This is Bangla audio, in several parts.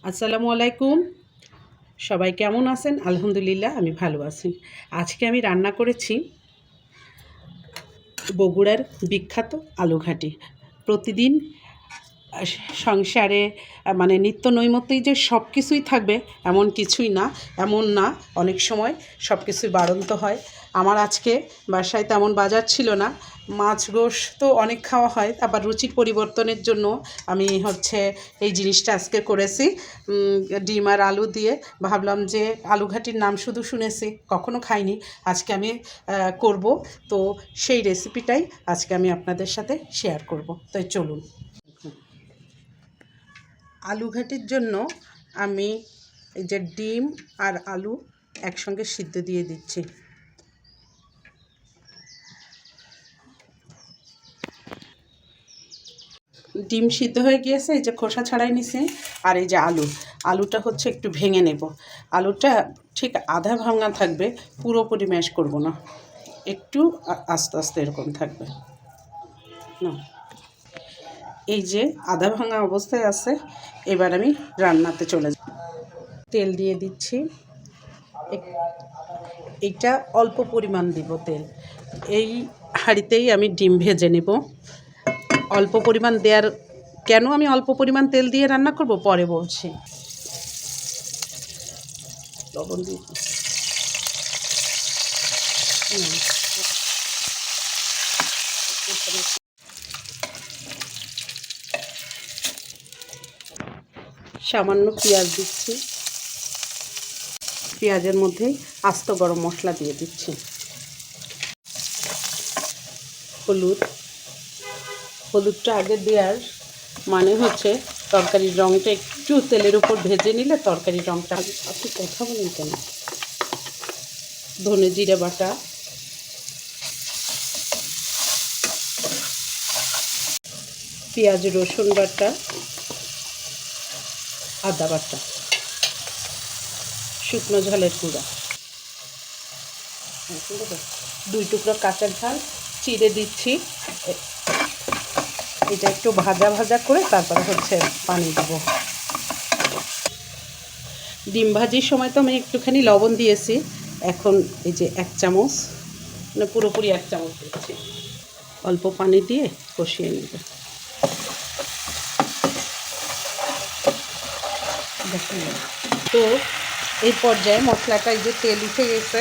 আসসালামু আলাইকুম। সবাই কেমন আছেন? আলহামদুলিল্লাহ আমি ভালো আছি। আজকে আমি রান্না করেছি বগুড়ার বিখ্যাত আলুঘাটি। প্রতিদিন সংসারে মানে নিত্য নৈমিত্তিক যে সব কিছুই থাকবে এমন কিছুই না, এমন না। অনেক সময় সব কিছুই বাড়ন্ত হয়। আমার আজকে বাসায় তেমন বাজার ছিল না। মাছ গোশ তো অনেক খাওয়া হয়, আবার রুচির পরিবর্তনের জন্য আমি এই জিনিসটা আজকে করেছি। ডিম আর আলু দিয়ে ভাবলাম যে আলুঘাটির নাম শুধু শুনেছি, কখনো খাইনি। আজকে আমি করব, তো সেই রেসিপিটাই আজকে আমি আপনাদের সাথে শেয়ার করব। তাই চলুন। আলুঘাটির জন্য আমি এই যে ডিম আর আলু একসঙ্গে সিদ্ধ দিয়ে দিচ্ছি। ডিম সিদ্ধ হয়ে গিয়েছে, এই যে খোসা ছাড়াই নিছি। আর এই যে আলুটা একটু ভেঙে নেব। আলুটা ঠিক আধা ভাঙা থাকবে, পুরোপুরি ম্যাশ করব না, একটু আস্তে আস্তে এরকম থাকবে না। এই যে আধা ভাঙা অবস্থায় আছে। এবার আমি রান্নাতে চলে যাব। তেল দিয়ে দিচ্ছি। এইটা অল্প পরিমাণ দিব তেল। এই হাঁড়িতেই আমি ডিম ভেজে নেব। অল্প পরিমাণ দেওয়ার কেন আমি অল্প পরিমাণ তেল দিয়ে রান্না করব পরে বলছি। লবণ দিয়ে সামান্য পেঁয়াজ দিচ্ছি। পেঁয়াজের মধ্যেই আস্ত গরম মশলা দিয়ে দিচ্ছি। হলুদটা আগে দেওয়ার মানে তরকারির রঙটা একটু তেলের উপর ভেজে নিলে তরকারির রঙটা। আপনি কথা বলেন কেন? ধনে জিরে বাটা, পেঁয়াজ রসুন বাটা, আদা বাটা, শুকনো ঝালের গুঁড়া, 2 টুকরো কাঁচা ঝাল চিড়ে দিচ্ছি। এটা একটু ভাজা ভাজা করে তারপরে পানি দেবো। ডিম ভাজির সময় তো আমি একটুখানি লবণ দিয়েছি। এখন এই যে 1 চামচ, মানে পুরোপুরি 1 চামচ দিচ্ছি। অল্প পানি দিয়ে কষিয়ে নেবে। তো এই পর্যায়ে মশলাটা এই যে তেল উঠে গেছে,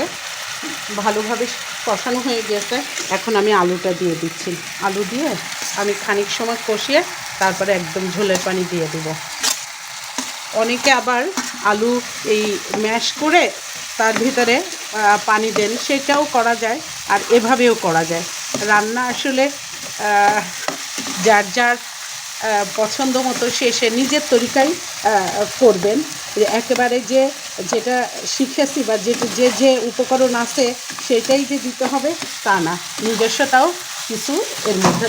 ভালোভাবে কষানো হয়ে গেছে। এখন আমি আলুটা দিয়ে দিচ্ছি। আলু দিয়ে আমি খানিক সময় কষিয়ে তারপরে একদম ঝোলের পানি দিয়ে দেব। অনেকে আবার আলু এই ম্যাশ করে তার ভিতরে পানি দেন, সেটাও করা যায়, আর এভাবেও করা যায়। রান্না আসলে যার যার পছন্দ মতো সে নিজের তরিকায় করবেন। একেবারে যেটা শিখেছি বা যে উপকরণ আছে সেটাই যে দিতে হবে তা না, নিজস্বতাও কিছু এর মধ্যে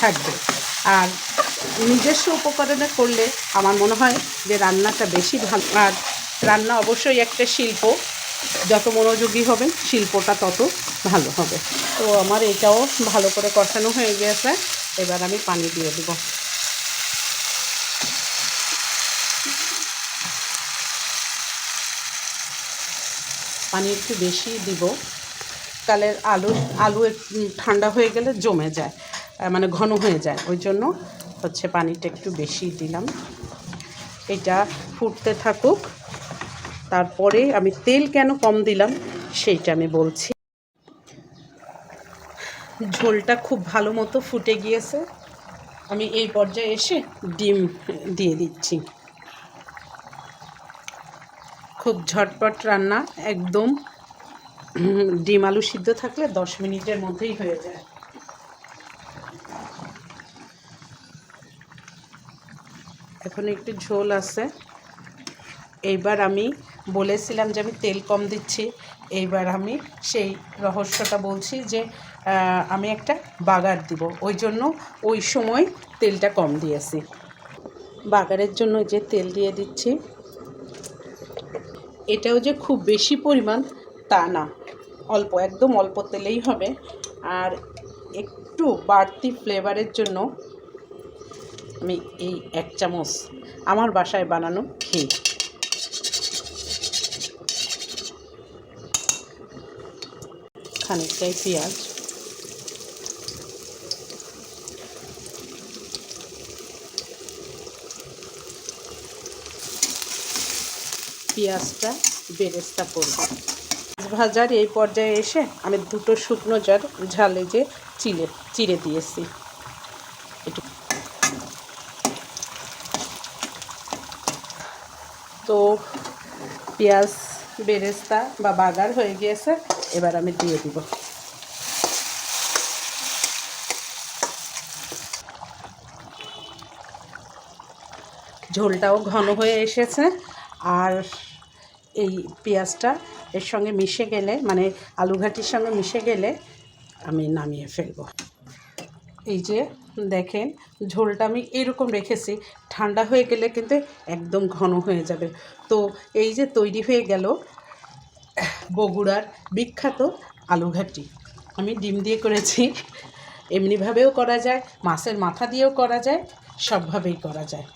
থাকবে। আর নিজস্ব উপকরণে করলে আমার মনে হয় যে রান্নাটা বেশি ভালো। আর রান্না অবশ্যই একটা শিল্প, যত মনোযোগী হবেন শিল্পটা তত ভালো হবে। তো আমার এটাও ভালো করে কষানো হয়ে গেছে। এবার আমি পানি দিয়ে দেব। পানি একটু বেশি দিব, কালের আলু একটু ঠান্ডা হয়ে গেলে জমে যায়, মানে ঘন হয়ে যায়। ওই জন্য পানিটা একটু বেশি দিলাম। এটা ফুটতে থাকুক, তারপরে আমি তেল কেন কম দিলাম সেইটা আমি বলছি। ঝোলটা খুব ভালো মতো ফুটে গিয়েছে। আমি এই পর্যায়ে এসে ডিম দিয়ে দিচ্ছি। খুব ঝটপট রান্না, একদম ডিম আলু সিদ্ধ থাকলে 10 মিনিটের মধ্যেই হয়ে যায়। এখন একটু ঝোল আছে। এইবার আমি বলেছিলাম যে আমি তেল কম দিচ্ছি। এইবার আমি সেই রহস্যটা বলছি যে আমি একটা বাগার দিব, ওই জন্য ওই সময় তেলটা কম দিয়েছি। বাগারের জন্য যে তেল দিয়ে দিচ্ছি, এটাও যে খুব বেশি পরিমাণ তা না, অল্প, একদম অল্প তেলেই হবে। আর একটু বাড়তি ফ্লেভারের জন্য আমি এই 1 চামচ আমার বাসায় বানানো ঘি, খানিকটাই পেঁয়াজ, পেঁয়াজটা বেরেস্তা করব। ভাজার এই পর্যায়ে এসে আমি 2টো শুকনো ঝালে যে চিড়ে দিয়েছি। একটু তো পেঁয়াজ বেরেস্তা বা বাগার হয়ে গিয়েছে, এবার আমি দিয়ে দিব। ঝোলটাও ঘন হয়ে এসেছে, আর এই পেঁয়াজটা এর সঙ্গে মিশে গেলে, মানে আলু ঘাটির সঙ্গে মিশে গেলে আমি নামিয়ে ফেলব। এই যে দেখেন, ঝোলটা আমি এরকম রেখেছি, ঠান্ডা হয়ে গেলে কিন্তু একদম ঘন হয়ে যাবে। তো এই যে তৈরি হয়ে গেল বগুড়ার বিখ্যাত আলু ঘাটি। আমি ডিম দিয়ে করেছি, এমনিভাবেও করা যায়, মাছের মাথা দিয়েও করা যায়, সবভাবেই করা যায়।